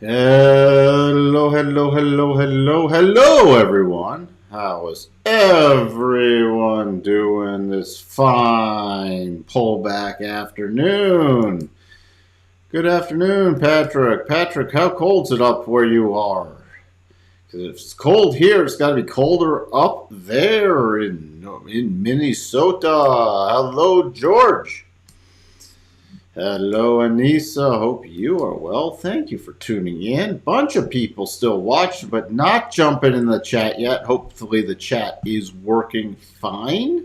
Hello, hello, hello, hello, hello, everyone. How is everyone doing this fine pullback afternoon? Good afternoon, Patrick. Patrick, how cold's it up where you are? Because if it's cold here, it's got to be colder up there in Minnesota. Hello, George. Hello, Anissa. Hope you are well. Thank you for tuning in. Bunch of people still watching, but not jumping in the chat yet. Hopefully, the chat is working fine.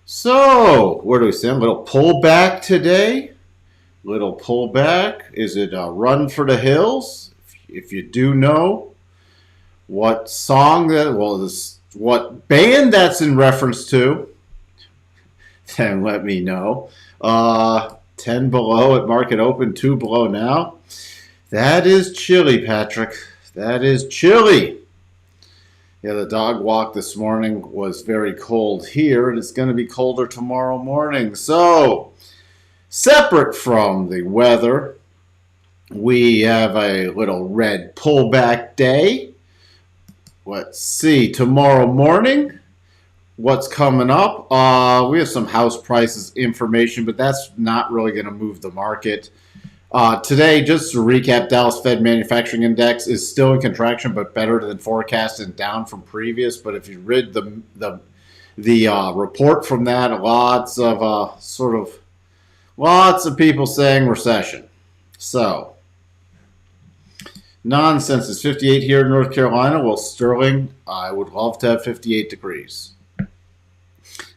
So, where do we stand? Little pullback today. Little pullback. Is it a run for the hills? If you do know what song that, what band that's in reference to, then let me know. 10 below at market open, 2 below now. That is chilly, Patrick. That is chilly. Yeah, the dog walk this morning was very cold here, and it's going to be colder tomorrow morning. So, separate from the weather, we have a little red pullback day. Let's see, tomorrow morning, what's coming up? We have some house prices information, but that's not really going to move the market. Today, just to recap, Dallas Fed Manufacturing Index is still in contraction, but better than forecast and down from previous. But if you read the report from that, lots of people saying recession. So nonsense is 58 here in North Carolina. Well, Sterling, I would love to have 58 degrees.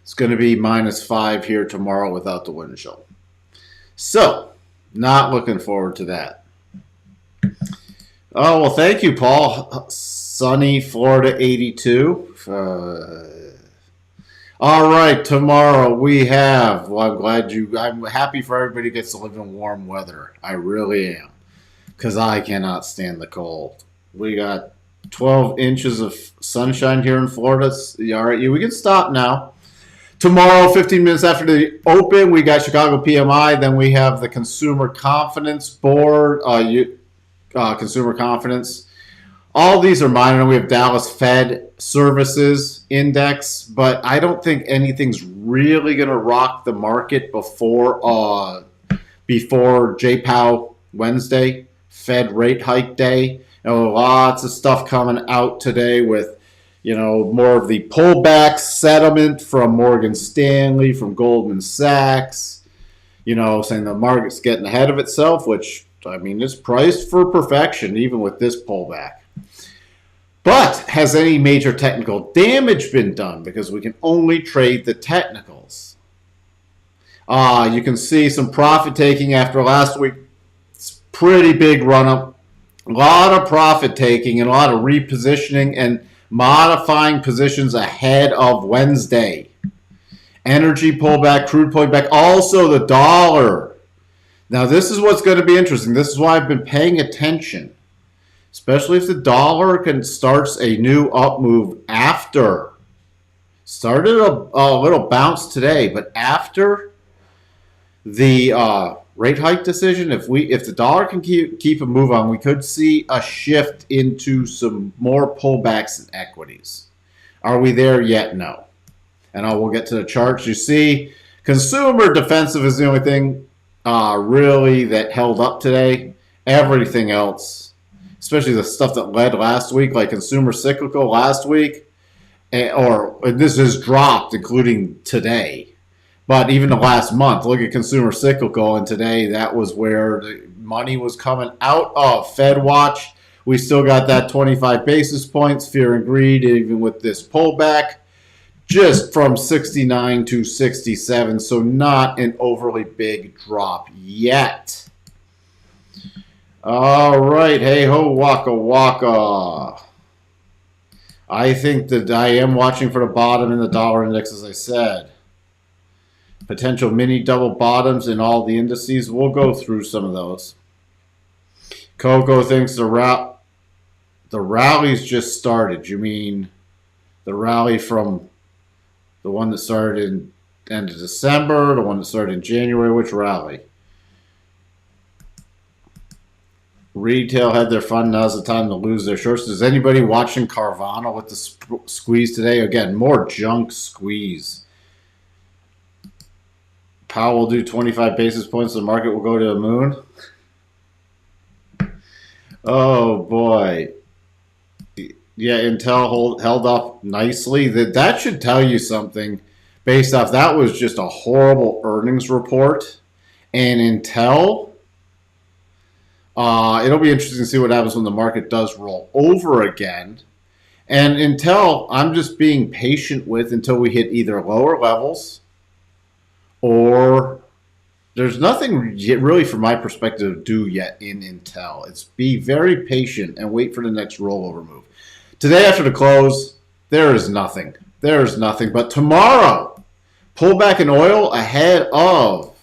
It's going to be -5 here tomorrow without the wind chill. So, not looking forward to that. Oh, well, thank you, Paul. Sunny Florida 82. All right, tomorrow we have, I'm happy for everybody who gets to live in warm weather. I really am, because I cannot stand the cold. We got 12 inches of sunshine here in Florida. All right, we can stop now. Tomorrow, 15 minutes after the open, we got Chicago PMI. Then we have the Consumer Confidence Board, Consumer Confidence. All these are minor. We have Dallas Fed Services Index, but I don't think anything's really going to rock the market before JPOW Wednesday, Fed rate hike day. Lots of stuff coming out today with more of the pullback settlement from Morgan Stanley, from Goldman Sachs, saying the market's getting ahead of itself, which, I mean, is priced for perfection, even with this pullback. But has any major technical damage been done? Because we can only trade the technicals. You can see some profit taking after last week's pretty big run up. A lot of profit taking and a lot of repositioning and modifying positions ahead of Wednesday. Energy pullback, crude pullback, also the dollar. Now, this is what's going to be interesting. This is why I've been paying attention, especially if the dollar starts a new up move after. Started a little bounce today, but after the rate hike decision, if the dollar can keep a move on, we could see a shift into some more pullbacks in equities. Are we there yet? No. And we'll get to the charts. You see, consumer defensive is the only thing really that held up today. Everything else, especially the stuff that led last week, like consumer cyclical last week, or this has dropped, including today. But even the last month, look at consumer cyclical, and today that was where the money was coming out of. Fed watch, we still got that 25 basis points, fear and greed, even with this pullback, just from 69 to 67, so not an overly big drop yet. All right, hey ho, waka waka. I think that I am watching for the bottom in the dollar index, as I said. Potential mini double bottoms in all the indices. We'll go through some of those. Coco thinks the rally's just started. You mean the rally from the one that started in end of December, the one that started in January? Which rally? Retail had their fun. Now's the time to lose their shorts. Is anybody watching Carvana with the squeeze today? Again, more junk squeeze. Powell will do 25 basis points. The market will go to the moon. Oh, boy. Yeah, Intel held up nicely. That should tell you something based off that was just a horrible earnings report. And Intel, it'll be interesting to see what happens when the market does roll over again. And Intel, I'm just being patient with until we hit either lower levels or there's nothing really from my perspective to do yet in Intel. It's be very patient and wait for the next rollover move. Today after the close, there is nothing. There is nothing. But tomorrow, pullback in oil ahead of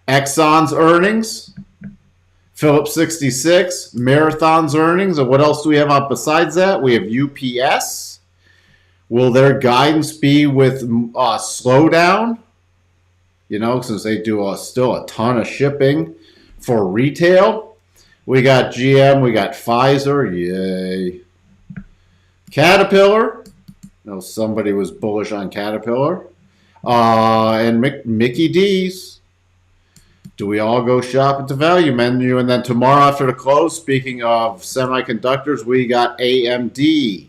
Exxon's earnings, Phillips 66, Marathon's earnings, and what else do we have up besides that? We have UPS. Will their guidance be with slowdown? You know, since they do still a ton of shipping for retail. We got GM, we got Pfizer, yay. Caterpillar, know somebody was bullish on Caterpillar. And Mickey D's. Do we all go shop at the value menu? And then tomorrow after the close, speaking of semiconductors, we got AMD.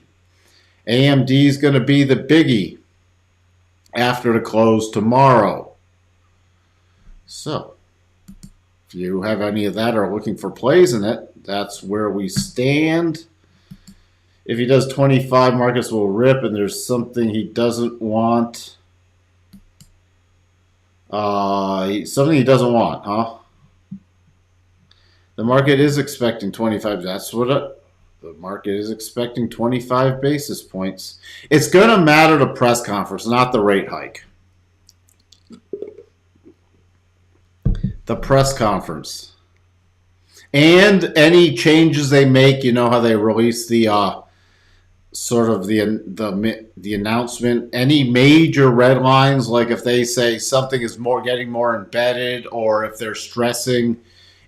AMD is going to be the biggie after the close tomorrow. So, if you have any of that or are looking for plays in it, that's where we stand. If he does 25, markets will rip, and there's something he doesn't want. Something he doesn't want, huh? The market is expecting 25. That's what the market is expecting 25 basis points. It's going to matter the press conference, not the rate hike. The press conference. And any changes they make, you know how they release the sort of the announcement, any major red lines, like if they say something is getting more embedded, or if they're stressing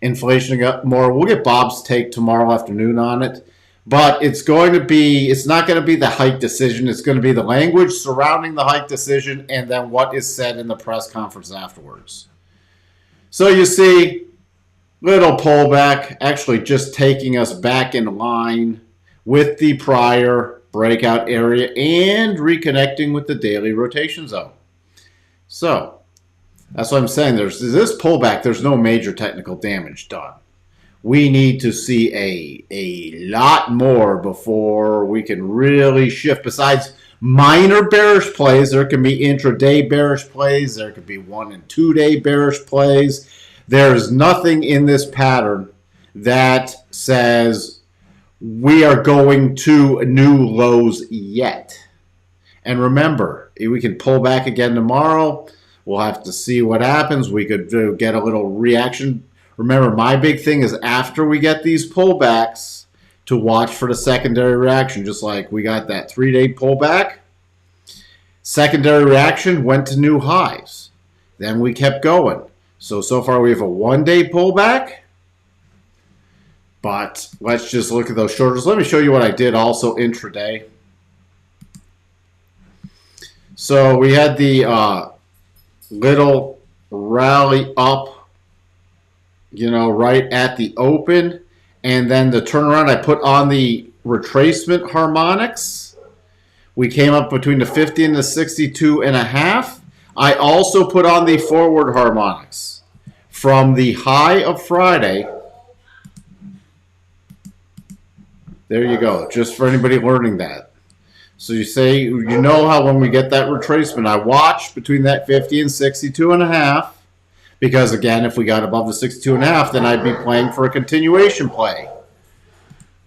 inflation more. We'll get Bob's take tomorrow afternoon on it. But it's not going to be the hike decision. It's going to be the language surrounding the hike decision and then what is said in the press conference afterwards. So you see, little pullback, actually just taking us back in line with the prior breakout area and reconnecting with the daily rotation zone. So that's what I'm saying. There's this pullback. There's no major technical damage done. We need to see a lot more before we can really shift. Besides minor bearish plays, there can be intraday bearish plays. There could be 1 and 2 day bearish plays. There's nothing in this pattern that says we are going to new lows yet. And remember, we can pull back again tomorrow. We'll have to see what happens. We could get a little reaction. Remember, my big thing is after we get these pullbacks to watch for the secondary reaction, just like we got that 3-day pullback. Secondary reaction went to new highs. Then we kept going. So far we have a 1-day pullback. But let's just look at those shorters. Let me show you what I did also intraday. So we had the little rally up, right at the open. And then the turnaround, I put on the retracement harmonics. We came up between the 50 and the 62.5. I also put on the forward harmonics from the high of Friday. There you go, just for anybody learning that. So you know how when we get that retracement, I watch between that 50 and 62.5. Because, again, if we got above the 62.5, then I'd be playing for a continuation play.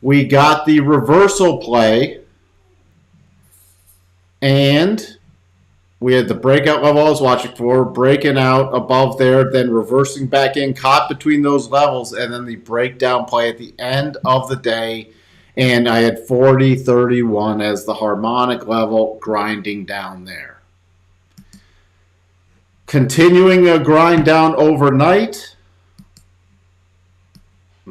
We got the reversal play. And we had the breakout level I was watching for, breaking out above there, then reversing back in, caught between those levels, and then the breakdown play at the end of the day. And I had 40.31 as the harmonic level grinding down there. Continuing a grind down overnight.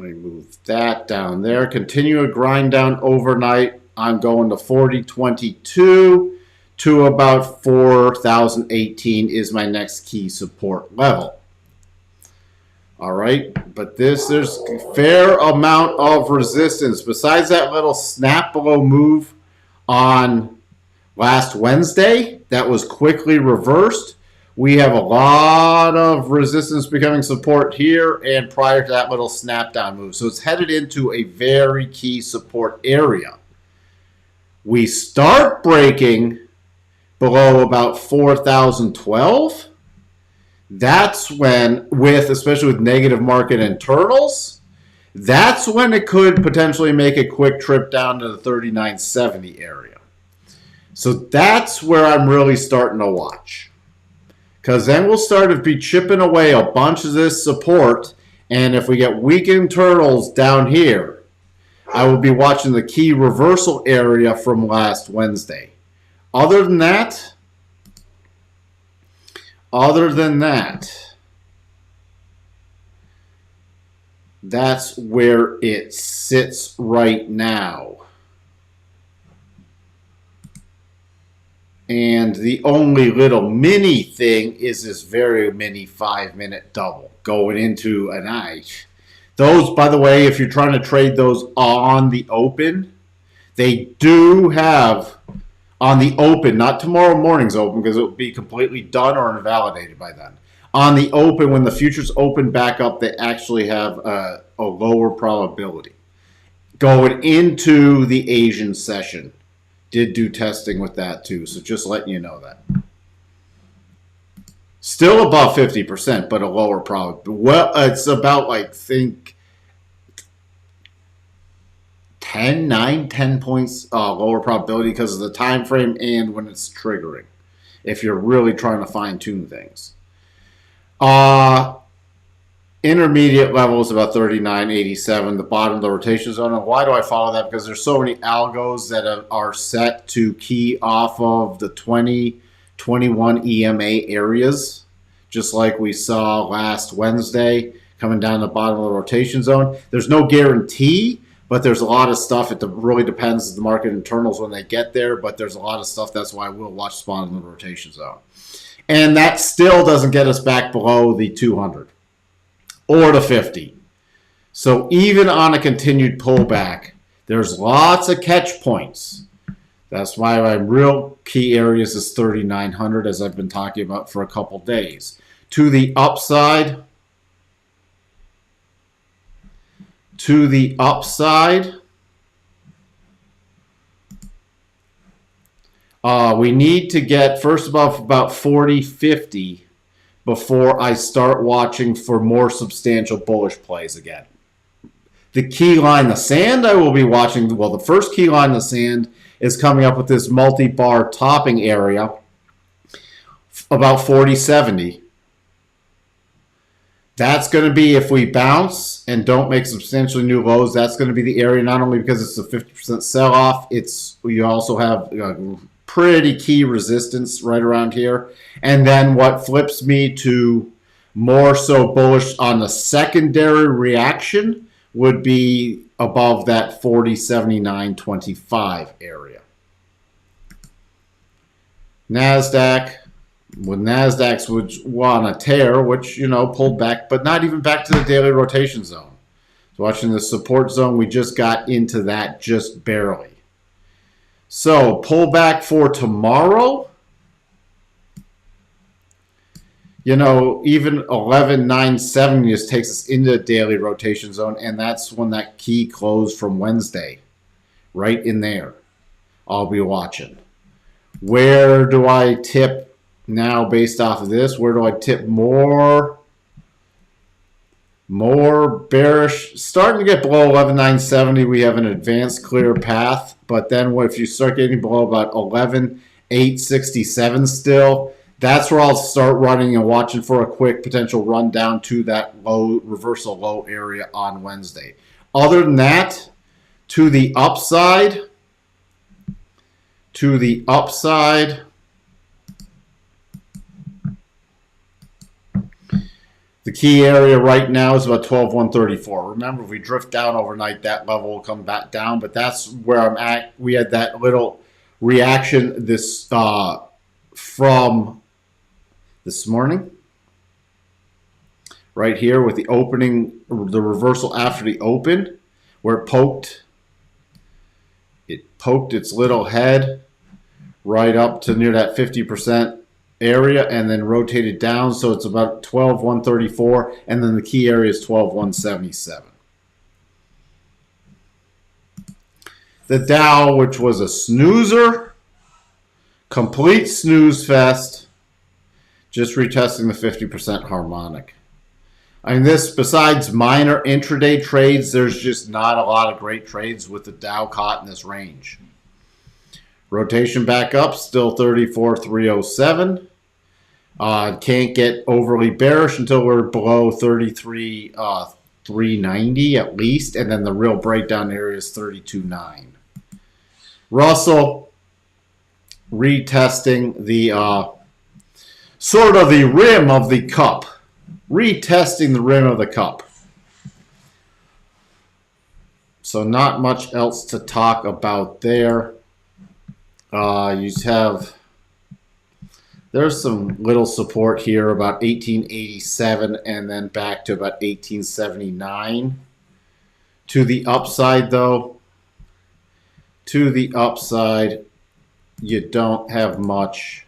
Let me move that down there. Continue to grind down overnight. I'm going to 40.22 to about 4,018 is my next key support level. All right, but there's a fair amount of resistance. Besides that little snap below move on last Wednesday that was quickly reversed, we have a lot of resistance becoming support here and prior to that little snap down move. So it's headed into a very key support area. We start breaking below about 4,012. That's when, especially with negative market internals, that's when it could potentially make a quick trip down to the 39.70 area. So that's where I'm really starting to watch. Because then we'll start to be chipping away a bunch of this support. And if we get weak internals down here, I will be watching the key reversal area from last Wednesday. Other than that, that's where it sits right now. And the only little mini thing is this very mini 5-minute double going into an eye. Those, by the way, if you're trying to trade those on the open, they do have on the open, not tomorrow morning's open because it will be completely done or invalidated by then. On the open, when the futures open back up, they actually have a lower probability. Going into the Asian session, did do testing with that too, so just letting you know that. Still above 50%, but a lower probability. Well, it's about, like, think 10 points lower probability because of the time frame and when it's triggering, if you're really trying to fine-tune things. Intermediate level is about 39.87, the bottom of the rotation zone. And why do I follow that? Because there's so many algos that are set to key off of the 2021 EMA areas, just like we saw last Wednesday coming down the bottom of the rotation zone. There's no guarantee, but there's a lot of stuff. It really depends on the market internals when they get there, but there's a lot of stuff. That's why we'll watch spawn in the rotation zone. And that still doesn't get us back below the 200 or the 50. So even on a continued pullback, there's lots of catch points. That's why my real key areas is 3,900, as I've been talking about for a couple days. To the upside, we need to get first above about 40.50 before I start watching for more substantial bullish plays again. The key line in the sand I will be watching, well, the first key line in the sand is coming up with this multi-bar topping area about 40.70. That's going to be, if we bounce and don't make substantially new lows, that's going to be the area, not only because it's a 50% sell-off, you also have pretty key resistance right around here. And then what flips me to more so bullish on the secondary reaction would be above that 40.7925 area. NASDAQ, with NASDAQ's was on a tear, which, pulled back, but not even back to the daily rotation zone. So watching the support zone, we just got into that just barely. So pullback for tomorrow, even 11.970 just takes us into the daily rotation zone, and that's when that key closed from Wednesday, right in there. I'll be watching. Where do I tip now based off of this? Where do I tip more bearish? Starting to get below 11.970, we have an advanced clear path. But then if you start getting below about 11.867 still, that's where I'll start running and watching for a quick potential run down to that reversal low area on Wednesday. Other than that, to the upside, The key area right now is about 12,134. Remember, if we drift down overnight, that level will come back down. But that's where I'm at. We had that little reaction from this morning, right here with the opening, the reversal after the open, where it poked its little head right up to near that 50% area and then rotated down. So it's about 12,134, and then the key area is 12,177. The Dow, which was a snoozer, complete snooze fest, just retesting the 50% harmonic. I mean, this, besides minor intraday trades, there's just not a lot of great trades with the Dow caught in this range. Rotation back up, still 34,307. Can't get overly bearish until we're below 33,390 at least, and then the real breakdown area is 32,900. Russell retesting the sort of the rim of the cup. Retesting the rim of the cup. So not much else to talk about there. There's some little support here about 1887 and then back to about 1879. To the upside though, you don't have much.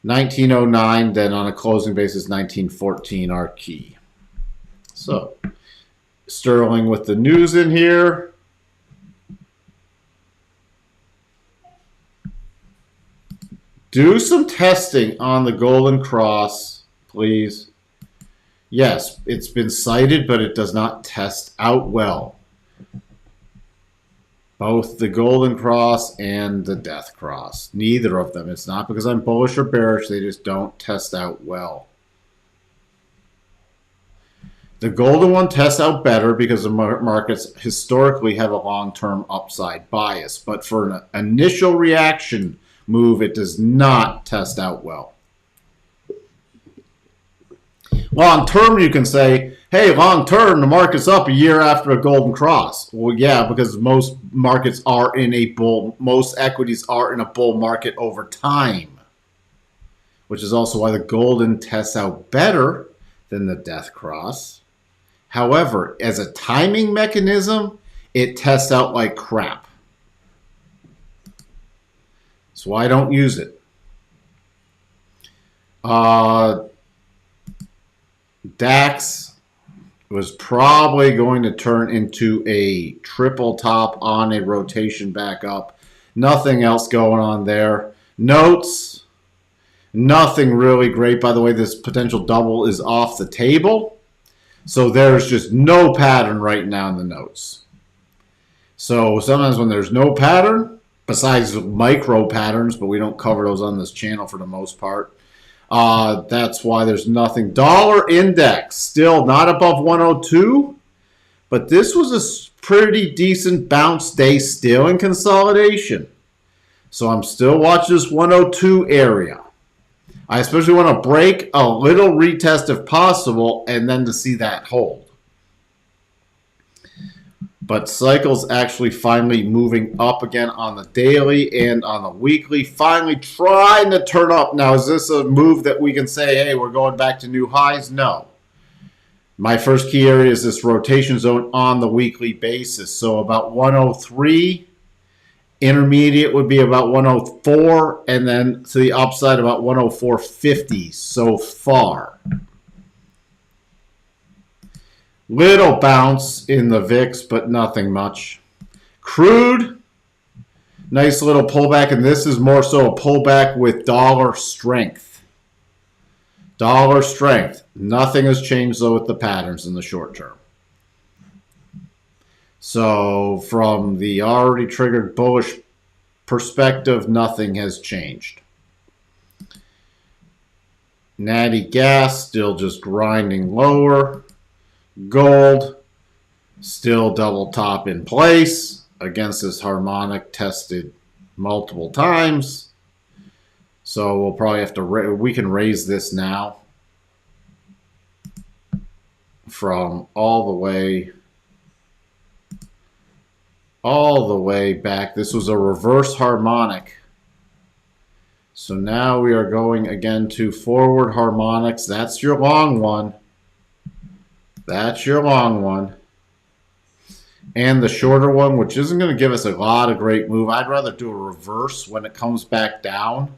1909, then on a closing basis, 1914, our key. So, Sterling with the news in here. Do some testing on the Golden Cross, please. Yes, it's been cited, but it does not test out well. Both the Golden Cross and the Death Cross. Neither of them. It's not because I'm bullish or bearish. They just don't test out well. The golden one tests out better because the markets historically have a long-term upside bias. But for an initial reaction move, it does not test out well. Long term, you can say, hey, long term, the market's up a year after a golden cross. Well, yeah, because most markets are in a bull, most equities are in a bull market over time, which is also why the golden tests out better than the death cross. However, as a timing mechanism, it tests out like crap. That's why I don't use it. DAX was probably going to turn into a triple top on a rotation back up. Nothing else going on there. Notes, nothing really great. By the way, this potential double is off the table. So there's just no pattern right now in the notes. So sometimes when there's no pattern, besides micro patterns, but we don't cover those on this channel for the most part, that's why there's nothing. Dollar index still not above 102, but this was a pretty decent bounce day still in consolidation. So I'm still watching this 102 area. I especially want to break a little retest if possible and then to see that hold. But cycles actually finally moving up again on the daily and on the weekly, finally trying to turn up. Now, is this a move that we can say, hey, we're going back to new highs? No. My first key area is this rotation zone on the weekly basis. So about 103, intermediate would be about 104, and then to the upside about 104.50 so far. Little bounce in the VIX, but nothing much. Crude, nice little pullback, and this is more so a pullback with dollar strength. Dollar strength. Nothing has changed, though, with the patterns in the short term. So from the already triggered bullish perspective, nothing has changed. Natty gas still just grinding lower. Gold still double top in place against this harmonic tested multiple times. So we'll probably have to, we can raise this now. from all the way back. This was a reverse harmonic. So now we are going again to forward harmonics. That's your long one. That's your long one. And the shorter one, which isn't going to give us a lot of great move. I'd rather do a reverse when it comes back down.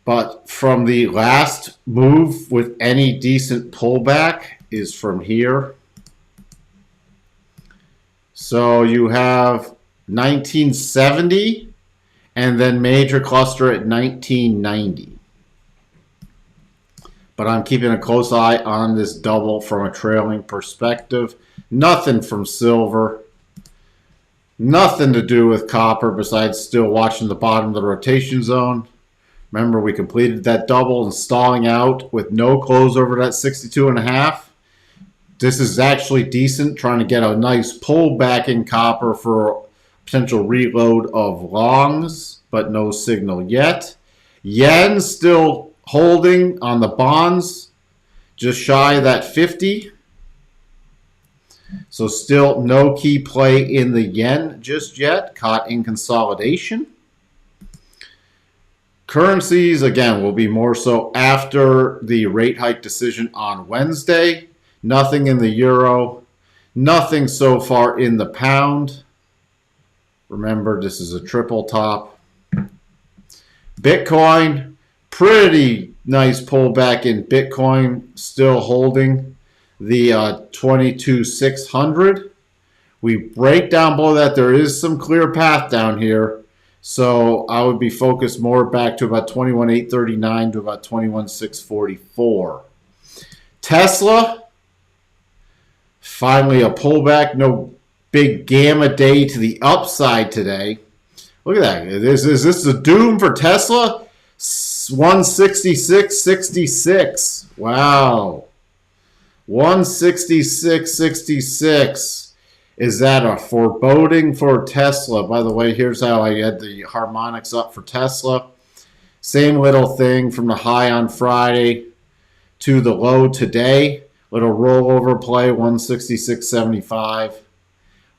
But from the last move with any decent pullback is from here. So you have 1970 and then major cluster at 1990. But I'm keeping a close eye on this double from a trailing perspective. Nothing from silver. Nothing to do with copper besides still watching the bottom of the rotation zone. Remember, we completed that double and stalling out with no close over that 62.5. This is actually decent, trying to get a nice pullback in copper for potential reload of longs, but no signal yet. Yen still holding on the bonds, just shy of that 50. So still no key play in the yen just yet, caught in consolidation. Currencies, again, will be more so after the rate hike decision on Wednesday. Nothing in the euro. Nothing so far in the pound. Remember, this is a triple top. Bitcoin, pretty nice pullback in Bitcoin, still holding the 22,600. We break down below that. There is some clear path down here. So I would be focused more back to about 21,839 to about 21,644. Tesla, finally a pullback. No big gamma day to the upside today. Look at that. Is this a doom for Tesla? 166.66. Wow. 166.66. Is that a foreboding for Tesla? By the way, here's how I had the harmonics up for Tesla. Same little thing from the high on Friday to the low today. Little rollover play, 166.75,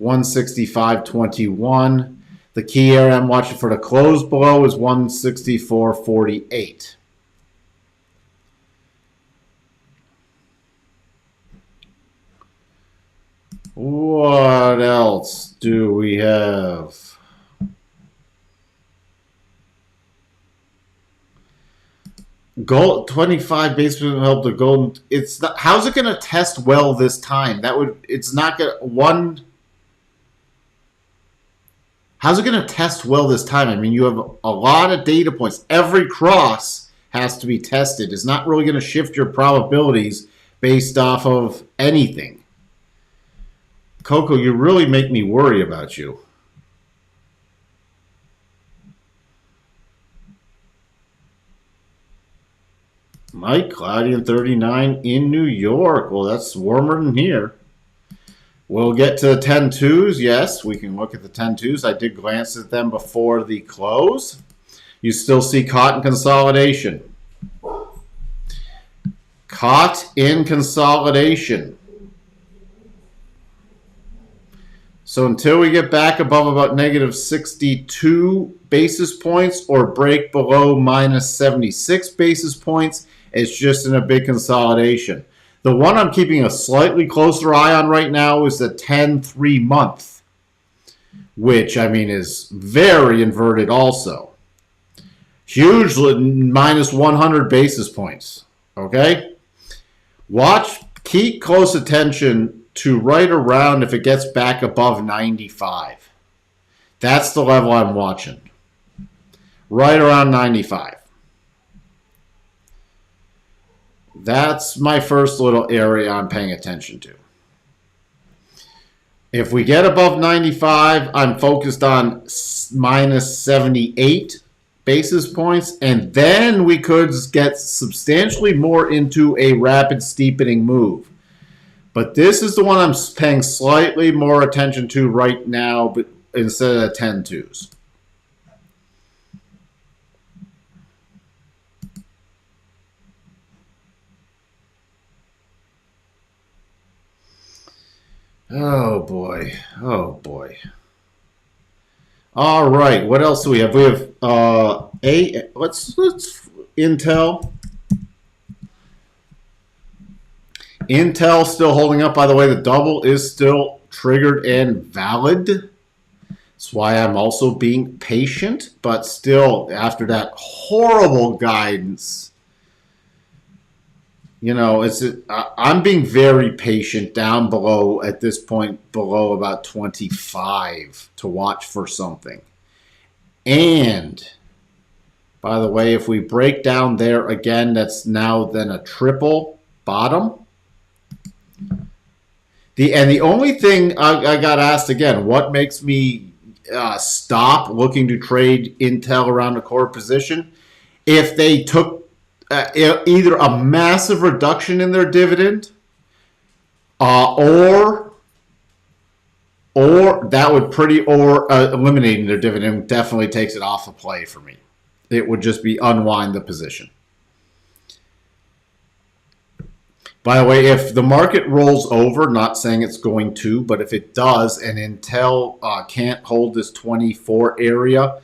165.21. The key area I'm watching for the close below is 164.48. What else do we have? Gold 25 basis points help the gold. It's not, how's it going to test well this time? It's not going to one. How's it going to test well this time? I mean, you have a lot of data points. Every cross has to be tested. It's not really going to shift your probabilities based off of anything. Coco, you really make me worry about you. Mike, cloudy and 39 in New York. Well, that's warmer than here. We'll get to the 10-2s. Yes, we can look at the 10-2s. I did glance at them before the close. You still see caught in consolidation. Caught in consolidation. So until we get back above about negative 62 basis points or break below minus 76 basis points, it's just in a big consolidation. The one I'm keeping a slightly closer eye on right now is the 10-3 month, which, I mean, is very inverted also. Huge minus 100 basis points, okay? Keep close attention to right around if it gets back above 95. That's the level I'm watching. Right around 95. That's my first little area I'm paying attention to. If we get above 95, I'm focused on minus 78 basis points, and then we could get substantially more into a rapid steepening move. But this is the one I'm paying slightly more attention to right now, but instead of the 10-2s. Oh boy. Oh boy. All right. What else do we have? We have let's Intel. Intel still holding up. By the way, the double is still triggered and valid. That's why I'm also being patient, but still, after that horrible guidance, I'm being very patient down below at this point, below about 25 to watch for something. And by the way, if we break down there again, that's now then a triple bottom. The only thing I got asked again, what makes me stop looking to trade Intel around the core position? If they took either a massive reduction in their dividend, or that would eliminating their dividend definitely takes it off of play for me. It would just be unwind the position. By the way, if the market rolls over, not saying it's going to, but if it does and Intel can't hold this 24 area,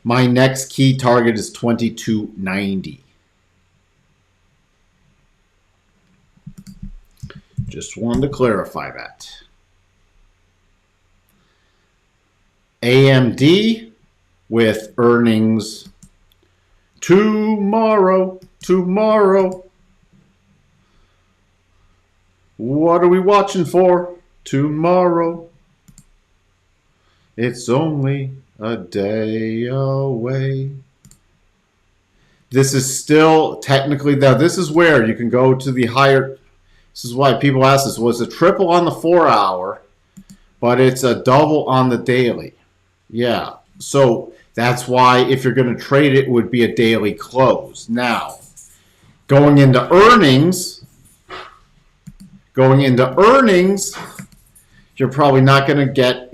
my next key target is 2290. Just wanted to clarify that. AMD with earnings tomorrow. What are we watching for tomorrow? It's only a day away. This is still technically, now this is where you can go to the higher. This is why people ask this. Was a triple on the 4 hour, but it's a double on the daily. Yeah. So that's why if you're going to trade it, it would be a daily close. Now, going into earnings, you're probably not going to get,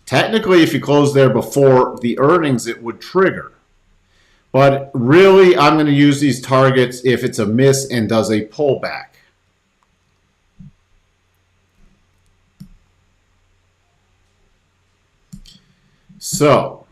technically if you close there before the earnings, it would trigger. But really, I'm going to use these targets if it's a miss and does a pullback. So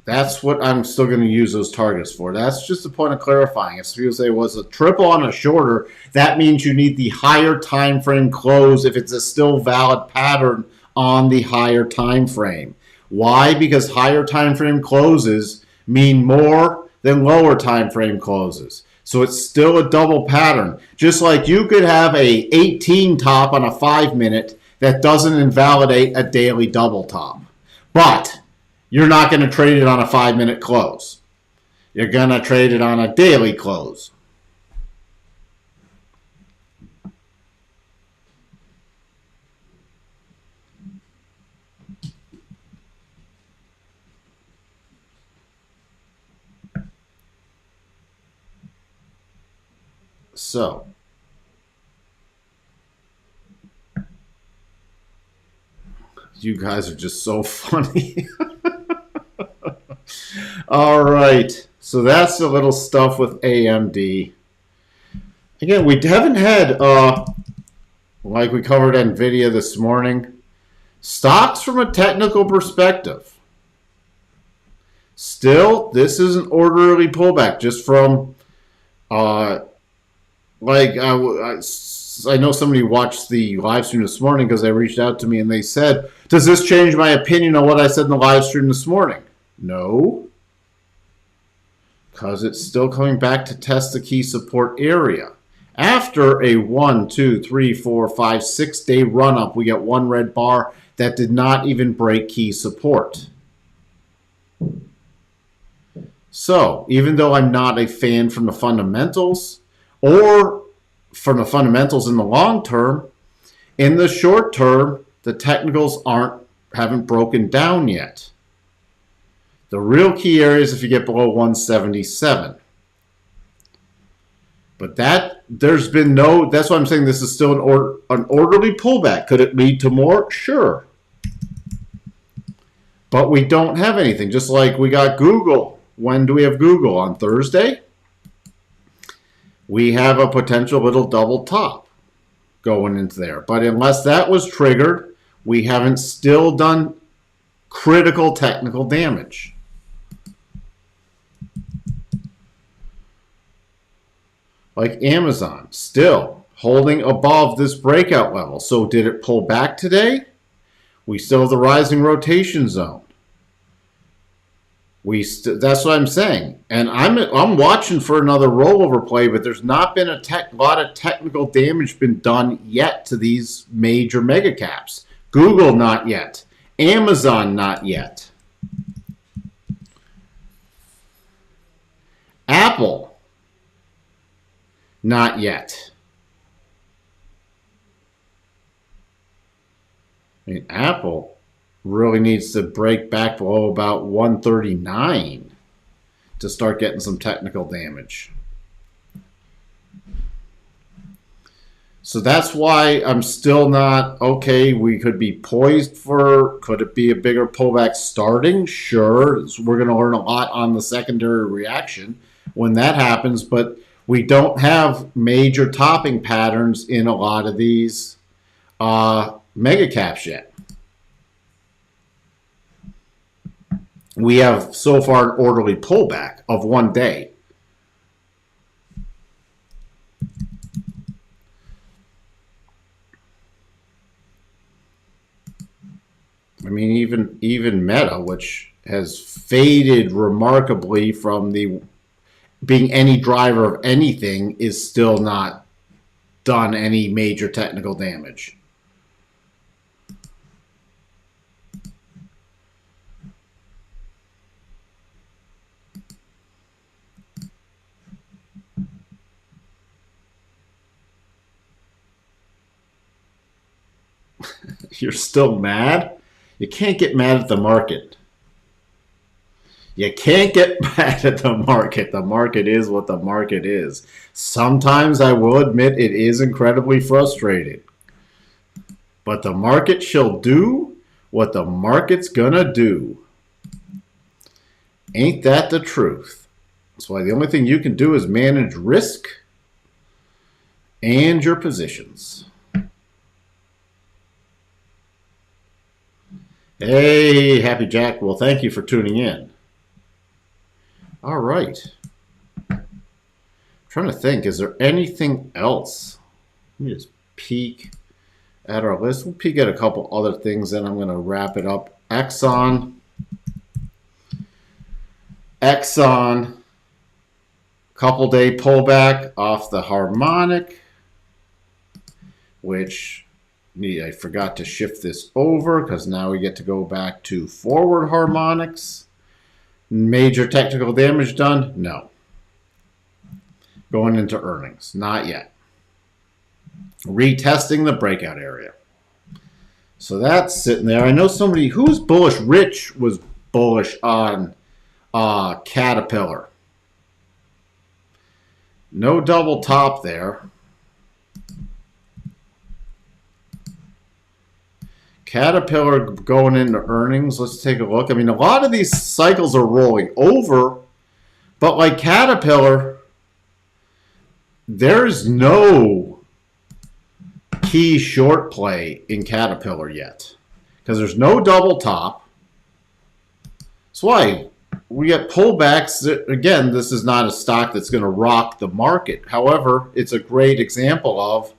that's what I'm still going to use those targets for. That's just a point of clarifying. If people say, was a triple on a shorter, that means you need the higher time frame close if it's a still valid pattern on the higher time frame. Why? Because higher time frame closes mean more than lower time frame closes. So it's still a double pattern. Just like you could have a 18 top on a 5-minute that doesn't invalidate a daily double top. But you're not going to trade it on a 5-minute close. You're going to trade it on a daily close. So, you guys are just so funny. All right. So that's the little stuff with AMD. Again, we haven't had, like we covered NVIDIA this morning, stocks from a technical perspective. Still, this is an orderly pullback just from, I know somebody watched the live stream this morning because they reached out to me and they said, does this change my opinion on what I said in the live stream this morning? No, because it's still coming back to test the key support area. After a 1, 2, 3, 4, 5, 6 day run up, we get one red bar that did not even break key support. So even though I'm not a fan from the fundamentals or from the fundamentals in the long term, in the short term, the technicals haven't broken down yet. The real key area is if you get below 177. But there's been no, that's why I'm saying this is still an orderly pullback. Could it lead to more? Sure. But we don't have anything. Just like we got Google. When do we have Google? On Thursday? We have a potential little double top. going into there. But unless that was triggered, we haven't still done critical technical damage. Like Amazon, still holding above this breakout level. So did it pull back today? We still have the rising rotation zone. That's what I'm saying. And I'm watching for another rollover play, but there's not been a lot of technical damage been done yet to these major mega caps. Google, not yet. Amazon, not yet. Apple, not yet. I mean, Apple really needs to break back below about 139 to start getting some technical damage. So that's why I'm still not, okay, we could be poised for, could it be a bigger pullback starting? Sure, we're going to learn a lot on the secondary reaction when that happens, but we don't have major topping patterns in a lot of these mega caps yet. We have so far an orderly pullback of one day. I mean, even Meta, which has faded remarkably from the being any driver of anything, is still not done any major technical damage. You're still mad? You can't get mad at the market. You can't get mad at the market. The market is what the market is. Sometimes I will admit it is incredibly frustrating. But the market shall do what the market's gonna do. Ain't that the truth? That's why the only thing you can do is manage risk and your positions. Hey, Happy Jack. Well, thank you for tuning in. All right. I'm trying to think, is there anything else? Let me just peek at our list. We'll peek at a couple other things, then I'm going to wrap it up. Exxon, couple day pullback off the harmonic, which I forgot to shift this over because now we get to go back to forward harmonics. Major technical damage done? No. Going into earnings? Not yet. Retesting the breakout area. So that's sitting there. I know somebody who's bullish. Rich was bullish on Caterpillar. No double top there. Caterpillar going into earnings. Let's take a look. I mean, a lot of these cycles are rolling over, but like Caterpillar, there's no key short play in Caterpillar yet because there's no double top. That's why we get pullbacks. Again, this is not a stock that's going to rock the market. However, it's a great example of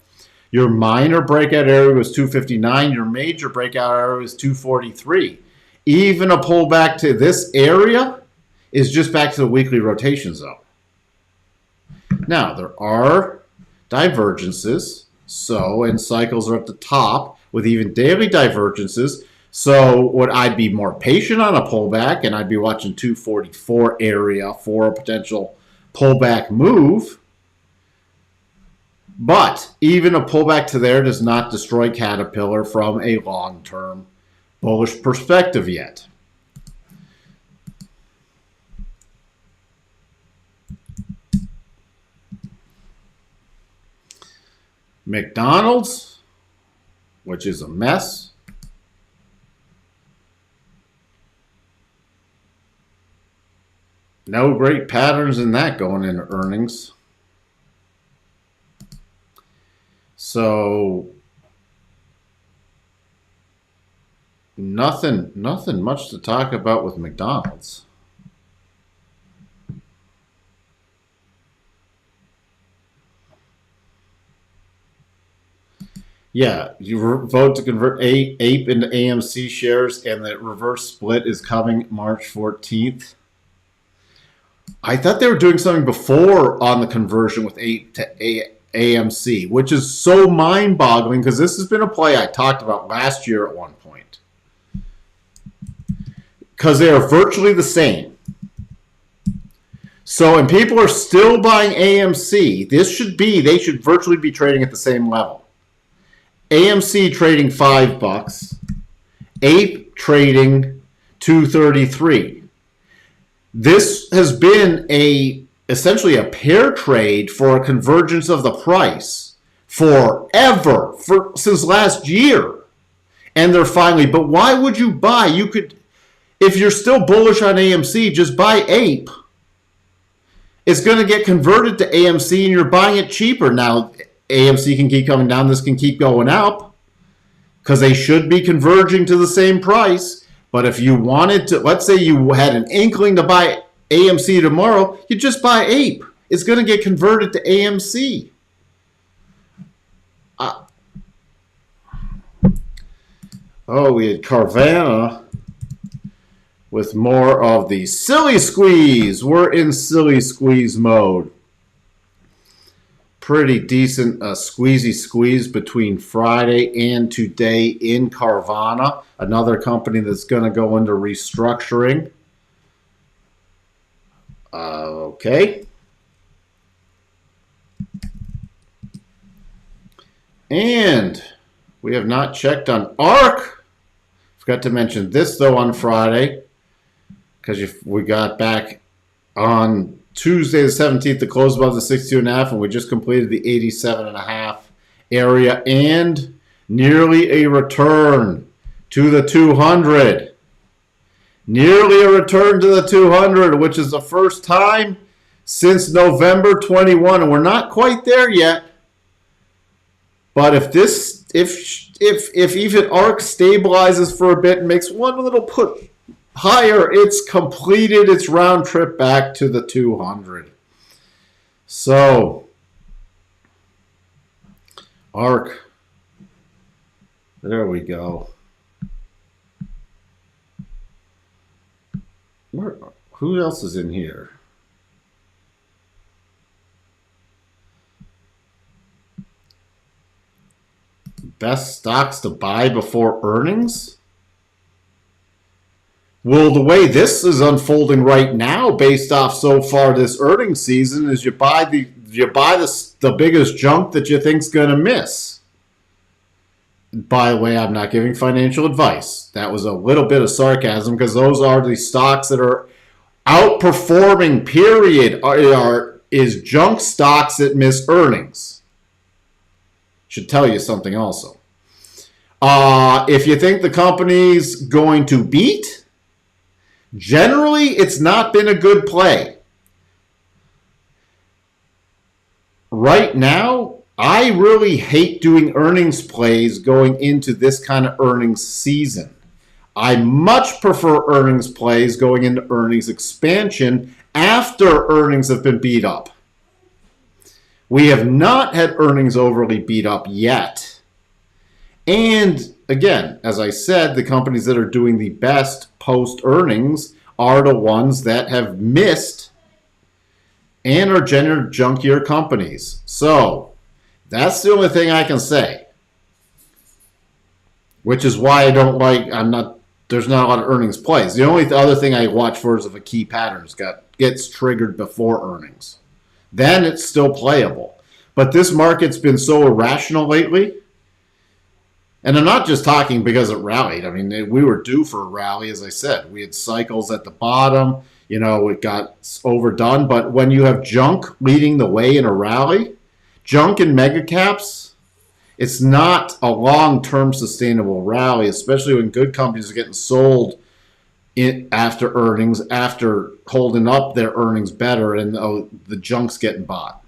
your minor breakout area was 259. Your major breakout area was 243. Even a pullback to this area is just back to the weekly rotation zone. Now, there are divergences. And cycles are at the top with even daily divergences. So would I be more patient on a pullback and I'd be watching 244 area for a potential pullback move? But even a pullback to there does not destroy Caterpillar from a long-term bullish perspective yet. McDonald's, which is a mess. No great patterns in that going into earnings. So nothing much to talk about with McDonald's. Yeah, you vote to convert APE into AMC shares, and the reverse split is coming March 14th. I thought they were doing something before on the conversion with APE to AMC, which is so mind-boggling because this has been a play I talked about last year at one point. Because they are virtually the same. So, and people are still buying AMC. They should virtually be trading at the same level. AMC trading $5, APE trading $2.33. This has been essentially a pair trade for a convergence of the price forever, since last year. And they're finally, but why would you buy? You could, if you're still bullish on AMC, just buy APE. It's going to get converted to AMC and you're buying it cheaper. Now, AMC can keep coming down. This can keep going up because they should be converging to the same price. But if you wanted to, let's say you had an inkling to buy AMC tomorrow, you just buy APE. It's going to get converted to AMC. We had Carvana with more of the silly squeeze. We're in silly squeeze mode. Pretty decent squeezy squeeze between Friday and today in Carvana, another company that's going to go into restructuring. Okay. And we have not checked on ARC. Forgot to mention this, though, on Friday, because we got back on Tuesday the 17th to close above the 62.5, and we just completed the 87.5 area and nearly a return to the 200. Nearly a return to the 200, which is the first time since November 21, and we're not quite there yet. But if even ARC stabilizes for a bit and makes one little put higher, it's completed its round trip back to the 200. So, ARC, there we go. Who else is in here? Best stocks to buy before earnings? Well, the way this is unfolding right now, based off so far this earnings season, is you buy the biggest junk that you think's going to miss. By the way, I'm not giving financial advice. That was a little bit of sarcasm because those are the stocks that are outperforming. Period. Is junk stocks that miss earnings. Should tell you something also. If you think the company's going to beat, generally, it's not been a good play. Right now, I really hate doing earnings plays going into this kind of earnings season. I much prefer earnings plays going into earnings expansion after earnings have been beat up. We have not had earnings overly beat up yet. And again, as I said, the companies that are doing the best post-earnings are the ones that have missed and are general junkier companies. So that's the only thing I can say. Which is why I don't like, there's not a lot of earnings plays. The only other thing I watch for is if a key pattern gets triggered before earnings. Then it's still playable. But this market's been so irrational lately. And I'm not just talking because it rallied. I mean, we were due for a rally, as I said. We had cycles at the bottom. It got overdone. But when you have junk leading the way in a rally, junk and mega caps, it's not a long-term sustainable rally, especially when good companies are getting sold after earnings, after holding up their earnings better, and the junk's getting bought.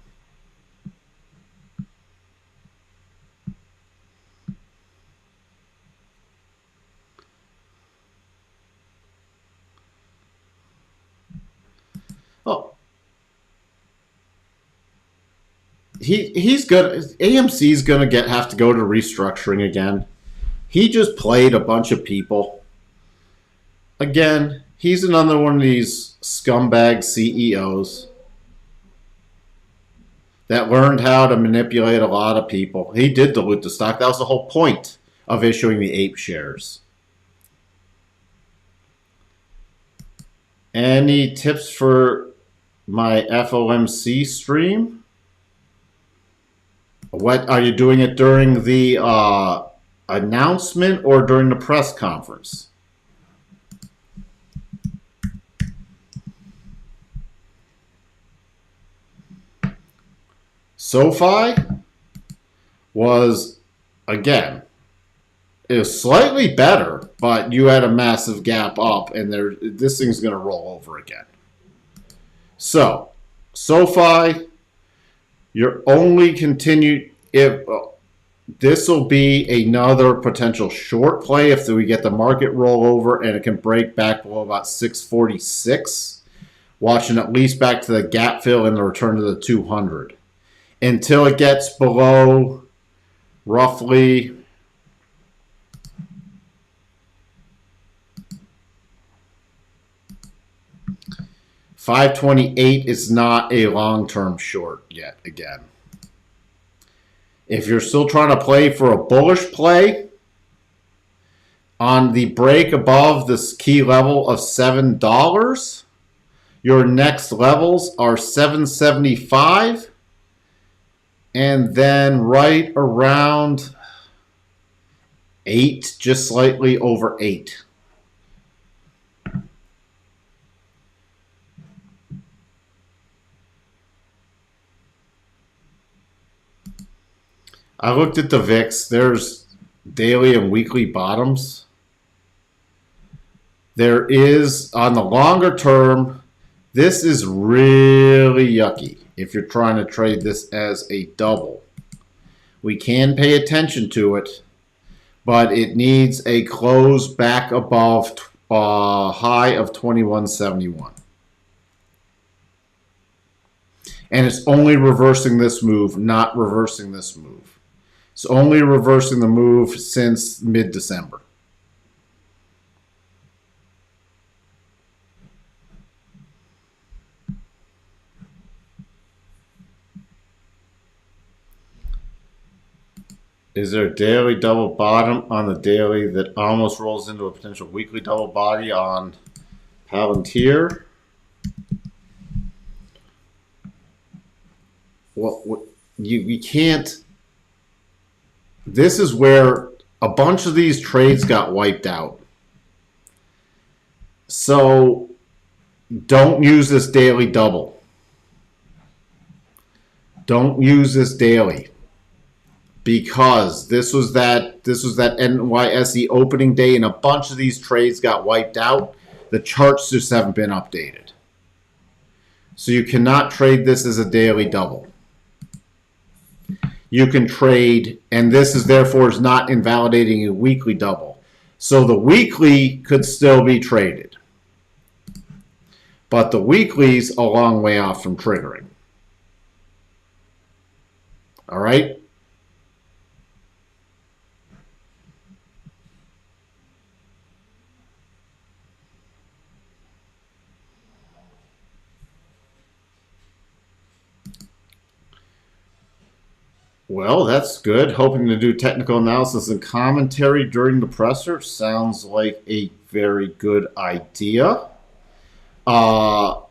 Oh, he's good. AMC's gonna have to go to restructuring again. He just played a bunch of people. Again, he's another one of these scumbag CEOs that learned how to manipulate a lot of people. He did dilute the stock. That was the whole point of issuing the ape shares. Any tips for my FOMC stream? What are you doing it during the announcement or during the press conference? SoFi was, again, it was slightly better, but you had a massive gap up, and this thing's going to roll over again. So, SoFi, you're only continued if this will be another potential short play if we get the market rollover and it can break back below about 646, watching at least back to the gap fill and the return to the 200 until it gets below roughly $528 is not a long-term short yet again. If you're still trying to play for a bullish play on the break above this key level of $7, your next levels are $7.75 and then right around 8, just slightly over 8. I looked at the VIX. There's daily and weekly bottoms. There is, on the longer term, this is really yucky if you're trying to trade this as a double. We can pay attention to it, but it needs a close back above high of 2171. And it's only reversing this move, not reversing this move. It's only reversing the move since mid-December. Is there a daily double bottom on the daily that almost rolls into a potential weekly double body on Palantir? Well, you can't. This is where a bunch of these trades got wiped out. So don't use this daily double. Don't use this daily. Because this was that NYSE opening day and a bunch of these trades got wiped out. The charts just haven't been updated. So you cannot trade this as a daily double. You can trade, and this is therefore is not invalidating a weekly double. So the weekly could still be traded. But the weekly's a long way off from triggering. All right? Well, that's good. Hoping to do technical analysis and commentary during the presser. Sounds like a very good idea. I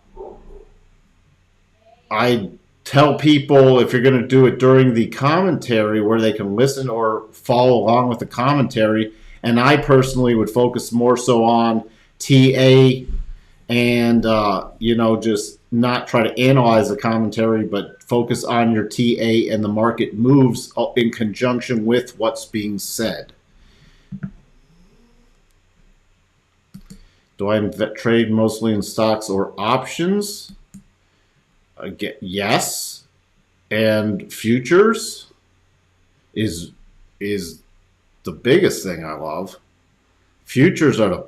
tell people if you're going to do it during the commentary where they can listen or follow along with the commentary. And I personally would focus more so on TA and, just not try to analyze the commentary, but focus on your TA and the market moves in conjunction with what's being said. Do I trade mostly in stocks or options? Yes. And futures is the biggest thing I love. Futures are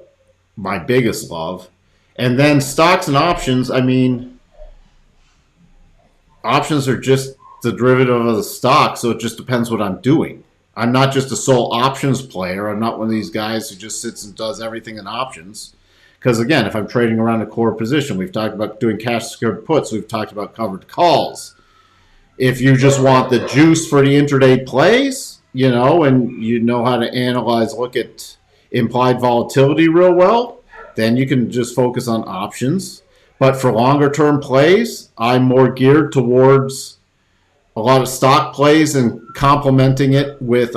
my biggest love. And then stocks and options, I mean, options are just the derivative of the stock, so it just depends what I'm doing. I'm not just a sole options player. I'm not one of these guys who just sits and does everything in options. Because again, if I'm trading around a core position, we've talked about doing cash secured puts, we've talked about covered calls. If you just want the juice for the intraday plays, and you know how to analyze, look at implied volatility real well, then you can just focus on options. But for longer term plays, I'm more geared towards a lot of stock plays and complementing it with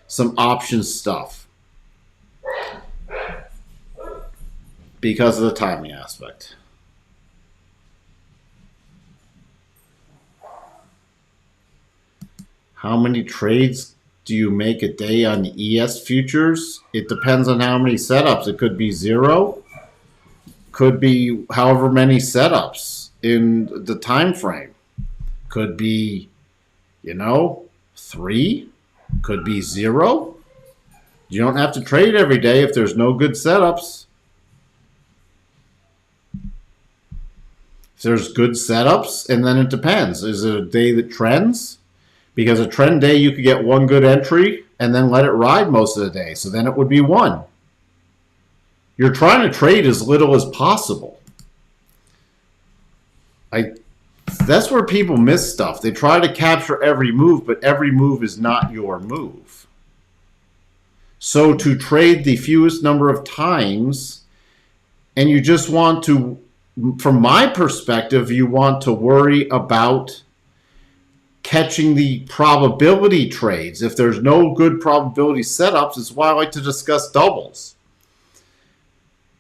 some options stuff because of the timing aspect. How many trades do you make a day on the ES futures? It depends on how many setups. It could be 0, could be however many setups in the time frame. Could be, 3, could be 0. You don't have to trade every day if there's no good setups. If there's good setups, and then it depends. Is it a day that trends? Because a trend day, you could get one good entry and then let it ride most of the day. So then it would be 1. You're trying to trade as little as possible. That's where people miss stuff. They try to capture every move, but every move is not your move. So to trade the fewest number of times, and you just want to, from my perspective, you want to worry about catching the probability trades. If there's no good probability setups, it's why I like to discuss doubles.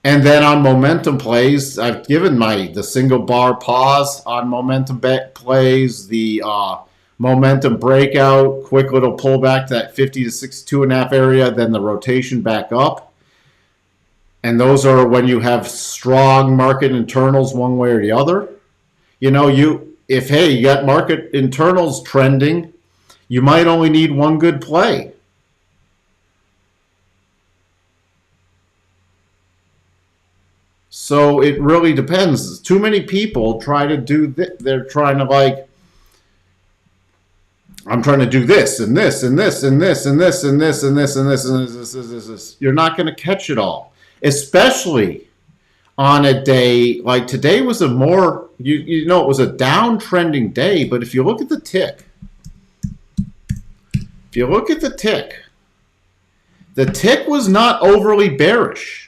And then on momentum plays, I've given the single bar pause on momentum plays, the momentum breakout, quick little pullback to that 50 to 62.5 area, then the rotation back up. And those are when you have strong market internals one way or the other. If you got market internals trending, you might only need one good play. So it really depends. Too many people try to do they're trying to I'm trying to do this and this and this and this and this and this and this and this and this. You're not going to catch it all, especially on a day like today was a more, it was a downtrending day, but if you look at the tick, the tick was not overly bearish.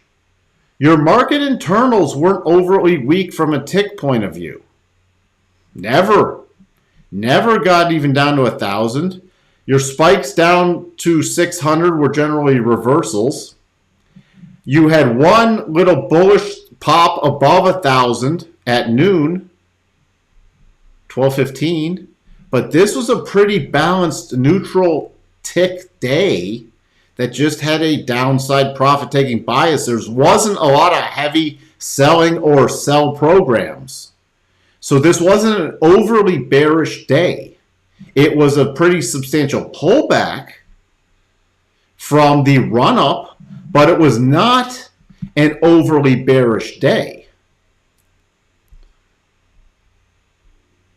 Your market internals weren't overly weak from a tick point of view. Never got even down to 1,000. Your spikes down to 600 were generally reversals. You had one little bullish pop above 1,000 at noon, 12:15, but this was a pretty balanced neutral tick day that just had a downside profit-taking bias. There wasn't a lot of heavy selling or sell programs. So this wasn't an overly bearish day. It was a pretty substantial pullback from the run-up, but it was not an overly bearish day.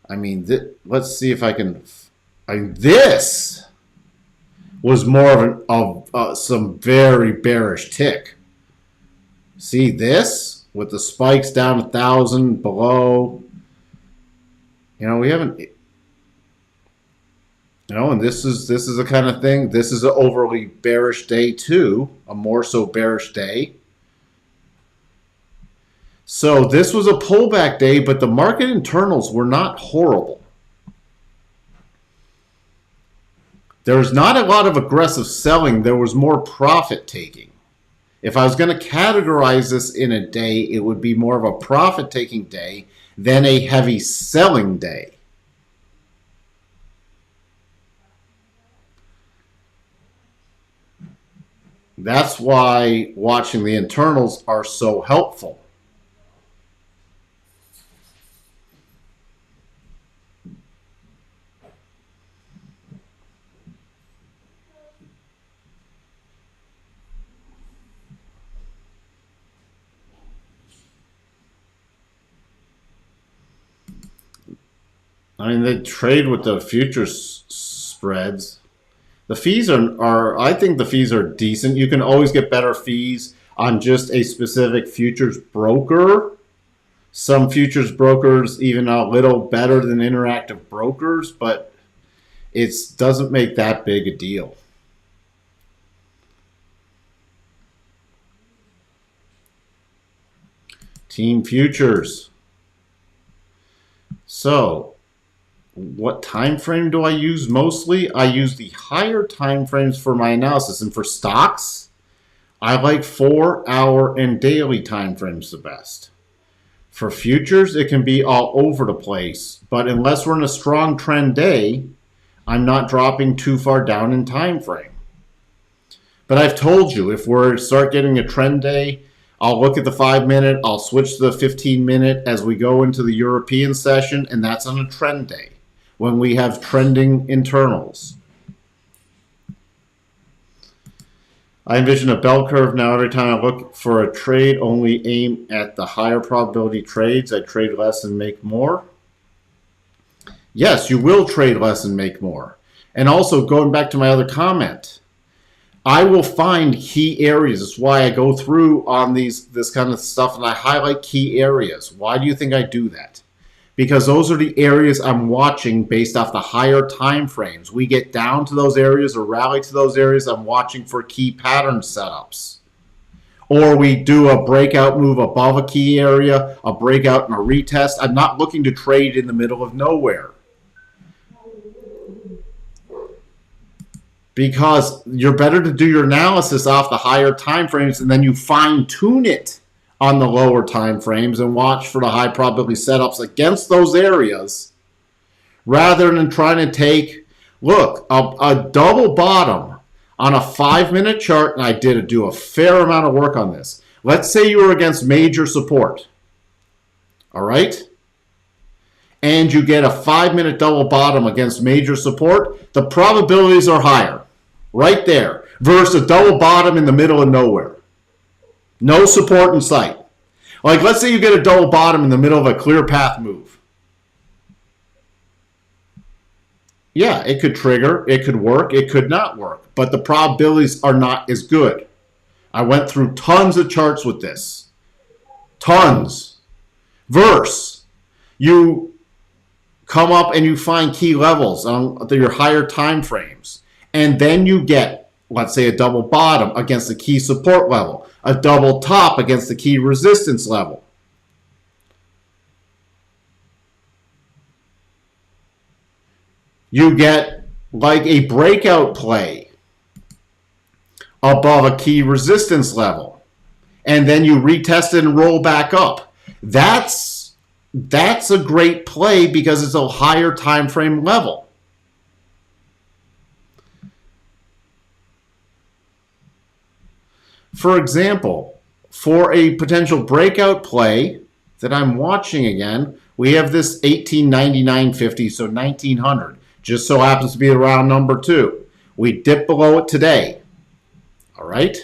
Let's see if I can. This was more of some very bearish tick. See this with the spikes down 1,000 below. We haven't. And this is the kind of thing. This is an overly bearish day too, a more so bearish day. So this was a pullback day, but the market internals were not horrible. There was not a lot of aggressive selling. There was more profit taking. If I was going to categorize this in a day, it would be more of a profit taking day than a heavy selling day. That's why watching the internals are so helpful. I mean, they trade with the futures spreads. The fees are I think the fees are decent. You can always get better fees on just a specific futures broker. Some futures brokers even a little better than interactive brokers, but it doesn't make that big a deal. Team futures. So, what time frame do I use mostly? I use the higher time frames for my analysis. And for stocks, I like 4 hour and daily time frames the best. For futures, it can be all over the place. But unless we're in a strong trend day, I'm not dropping too far down in time frame. But I've told you, if we start getting a trend day, I'll look at the 5 minute, I'll switch to the 15 minute as we go into the European session, and that's on a trend day when we have trending internals. I envision a bell curve now. Every time I look for a trade, only aim at the higher probability trades. I trade less and make more. Yes, you will trade less and make more. And also, going back to my other comment, I will find key areas. That's why I go through on this kind of stuff and I highlight key areas. Why do you think I do that? Because those are the areas I'm watching based off the higher time frames. We get down to those areas or rally to those areas. I'm watching for key pattern setups. Or we do a breakout move above a key area, a breakout and a retest. I'm not looking to trade in the middle of nowhere. Because you're better to do your analysis off the higher time frames and then you fine tune it on the lower time frames and watch for the high probability setups against those areas rather than trying to take, look, a double bottom on a 5 minute chart, and I did do a fair amount of work on this. Let's say you were against major support, all right? And you get a 5 minute double bottom against major support, the probabilities are higher, right there, versus a double bottom in the middle of nowhere. No support in sight. Like, let's say you get a double bottom in the middle of a clear path move. Yeah, it could trigger, it could work, it could not work, but the probabilities are not as good. I went through tons of charts with this. Tons. Verse, you come up and you find key levels on your higher time frames. And then you get, let's say, a double bottom against the key support level, a double top against the key resistance level. You get like a breakout play above a key resistance level. And then you retest it and roll back up. That's a great play because it's a higher time frame level. For example, for a potential breakout play that I'm watching again, we have this 1899.50, so 1900. Just so happens to be the round number 2. We dip below it today. All right?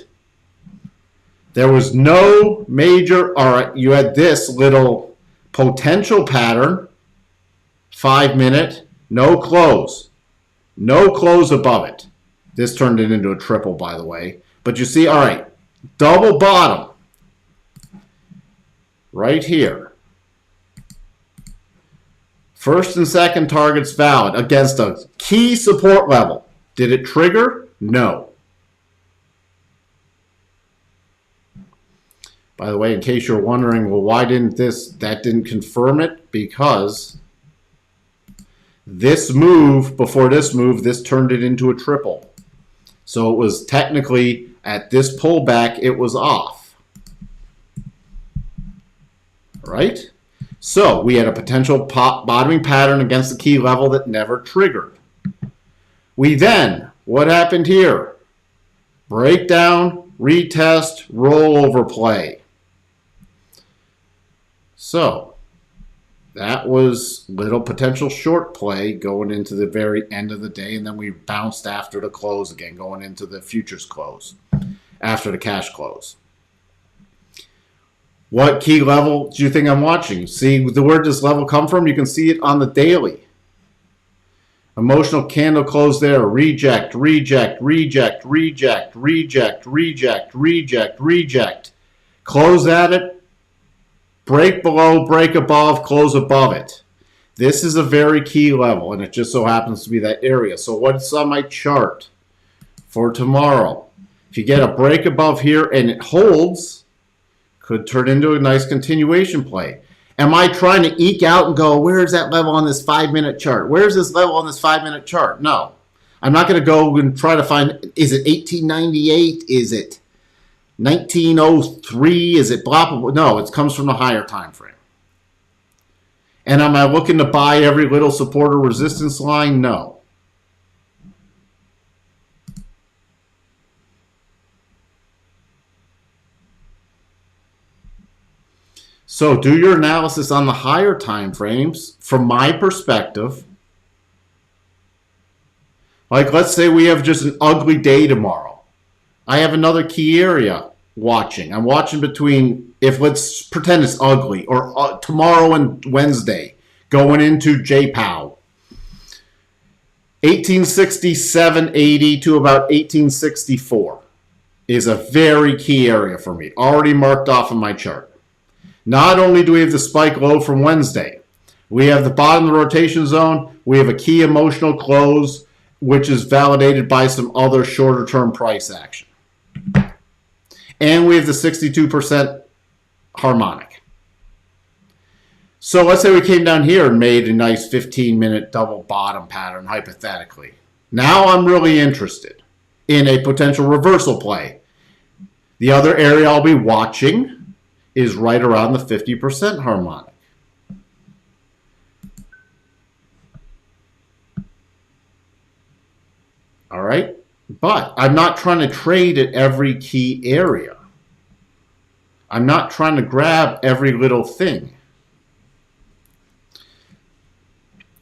There was no major, all right, you had this little potential pattern, 5 minute, no close. No close above it. This turned it into a triple, by the way. But you see, all right, double bottom right here. First and second targets valid against a key support level. Did it trigger? No. By the way, in case you're wondering, well, why didn't that didn't confirm it? Because this move, before this move, this turned it into a triple. So it was technically, at this pullback, it was off. All right? So we had a potential bottoming pattern against the key level that never triggered. We then, what happened here? Breakdown, retest, rollover play. So that was little potential short play going into the very end of the day, and then we bounced after the close again, going into the futures close, after the cash close. What key level do you think I'm watching? See, where does this level come from? You can see it on the daily. Emotional candle close there. Reject, reject, reject, reject, reject, reject, reject, reject. Close at it. Break below, break above, close above it. This is a very key level, and it just so happens to be that area. So what's on my chart for tomorrow? If you get a break above here and it holds, could turn into a nice continuation play. Am I trying to eke out and go, where's that level on this 5-minute chart? Where's this level on this 5-minute chart? No. I'm not going to go and try to find, is it 1898? Is it 1903? Is it blah, blah, blah? No, it comes from a higher time frame. And am I looking to buy every little support or resistance line? No. So do your analysis on the higher time frames. From my perspective, like let's say we have just an ugly day tomorrow. I have another key area watching. I'm watching between, if let's pretend it's ugly, or tomorrow and Wednesday, going into JPOW. 1867.80 to about 1864 is a very key area for me, already marked off on my chart. Not only do we have the spike low from Wednesday, we have the bottom of the rotation zone, we have a key emotional close, which is validated by some other shorter term price action. And we have the 62% harmonic. So let's say we came down here and made a nice 15-minute double bottom pattern, hypothetically. Now I'm really interested in a potential reversal play. The other area I'll be watching is right around the 50% harmonic. All right? But I'm not trying to trade at every key area. I'm not trying to grab every little thing.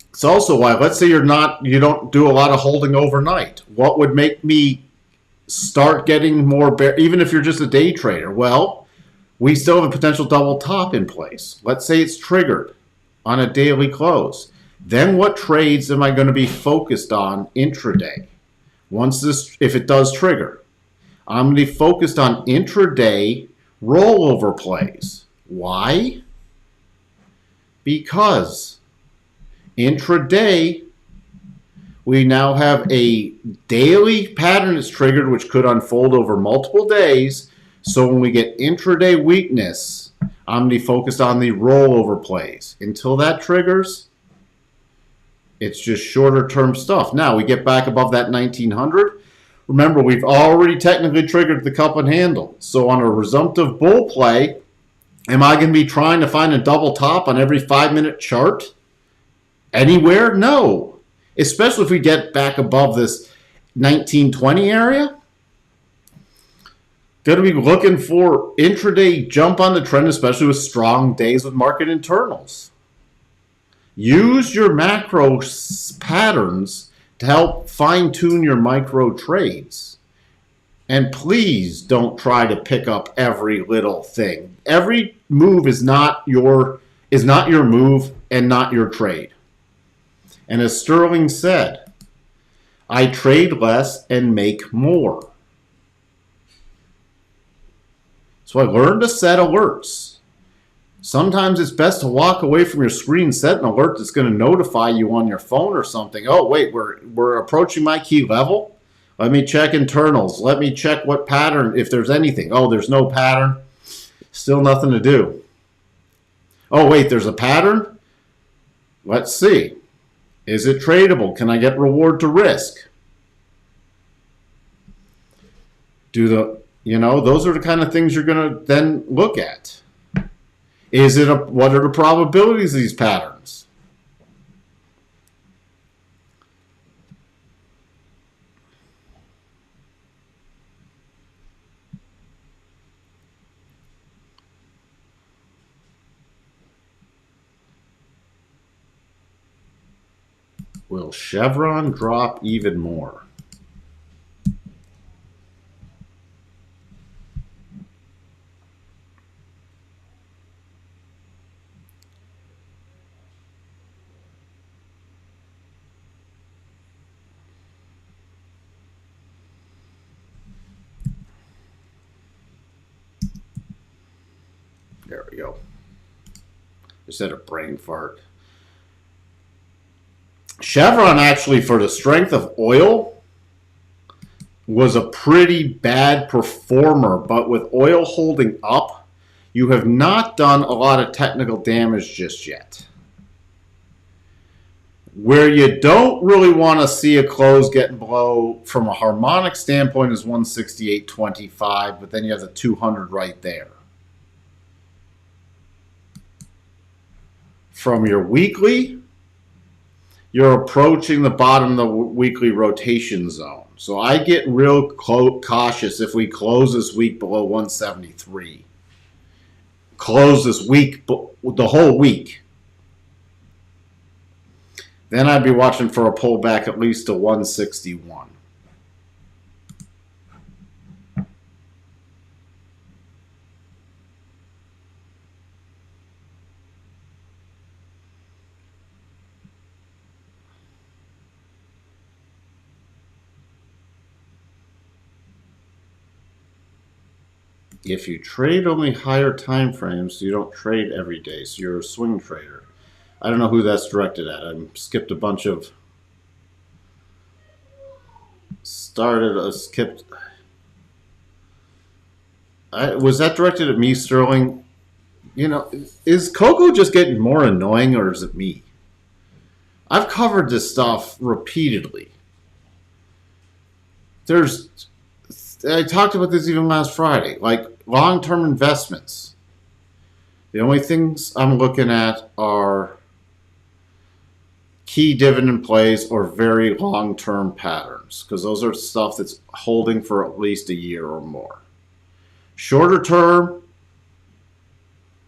It's also why, let's say you don't do a lot of holding overnight. What would make me start getting more, even if you're just a day trader? Well, we still have a potential double top in place. Let's say it's triggered on a daily close. Then what trades am I going to be focused on intraday? If it does trigger, I'm going to be focused on intraday rollover plays. Why? Because intraday, we now have a daily pattern that's triggered, which could unfold over multiple days. So when we get intraday weakness, I'm going to be focused on the rollover plays. Until that triggers, it's just shorter term stuff. Now we get back above that 1900. Remember, we've already technically triggered the cup and handle. So on a resumptive bull play, am I going to be trying to find a double top on every 5-minute chart? Anywhere? No. Especially if we get back above this 1920 area. Going to be looking for intraday jump on the trend, especially with strong days with market internals. Use your macro patterns to help fine-tune your micro trades. And please don't try to pick up every little thing. Every move is not your move and not your trade. And as Sterling said, I trade less and make more. So I learned to set alerts. Sometimes it's best to walk away from your screen, set an alert that's going to notify you on your phone or something. Oh, wait, we're approaching my key level. Let me check internals. Let me check what pattern, if there's anything. Oh, there's no pattern. Still nothing to do. Oh, wait, there's a pattern? Let's see. Is it tradable? Can I get reward to risk? Those are the kind of things you're going to then look at. What are the probabilities of these patterns? Will Chevron drop even more? There we go. Just had a brain fart. Chevron actually, for the strength of oil, was a pretty bad performer, but with oil holding up, you have not done a lot of technical damage just yet. Where you don't really want to see a close getting below from a harmonic standpoint is 168.25, but then you have the 200 right there. From your weekly, you're approaching the bottom of the weekly rotation zone. So I get real cautious if we close this week below 173. Close this week, the whole week. Then I'd be watching for a pullback at least to 161. If you trade only higher time frames, you don't trade every day, so you're a swing trader. I don't know who that's directed at. I skipped a bunch of... Was that directed at me, Sterling? You know, is Coco just getting more annoying, or is it me? I've covered this stuff repeatedly. I talked about this even last Friday. Like, long-term investments. The only things I'm looking at are key dividend plays or very long-term patterns, because those are stuff that's holding for at least a year or more. Shorter term,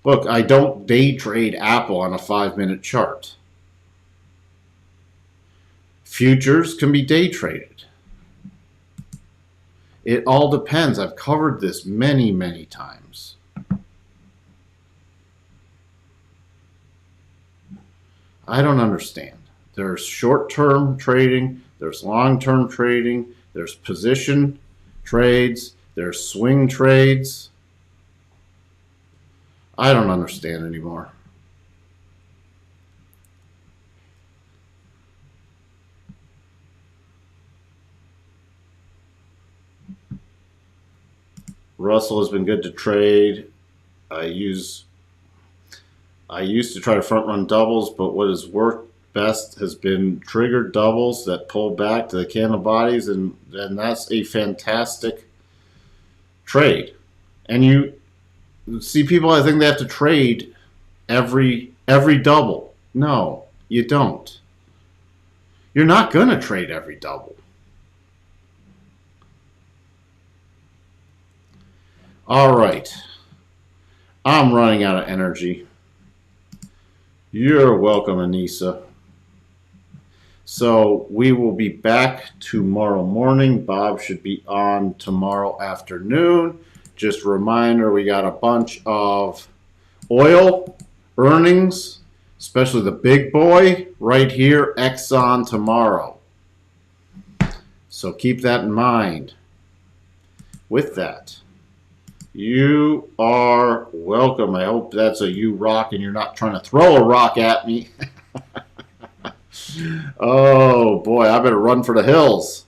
look, I don't day trade Apple on a 5-minute chart. Futures can be day traded. It all depends. I've covered this many, many times. I don't understand. There's short-term trading, there's long-term trading, there's position trades, there's swing trades. I don't understand anymore. Russell has been good to trade. I used to try to front run doubles, but what has worked best has been triggered doubles that pull back to the candle bodies, and that's a fantastic trade. And you see people, I think they have to trade every double. No, you don't. You're not going to trade every double. All right. I'm running out of energy. You're welcome, Anissa. So we will be back tomorrow morning. Bob should be on tomorrow afternoon. Just a reminder, we got a bunch of oil earnings, especially the big boy right here, Exxon, tomorrow. So keep that in mind. With that, you are welcome. I hope that's a you rock and you're not trying to throw a rock at me. Oh, boy, I better run for the hills.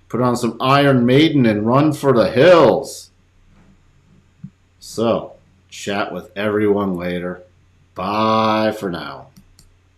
Put on some Iron Maiden and run for the hills. So, chat with everyone later. Bye for now.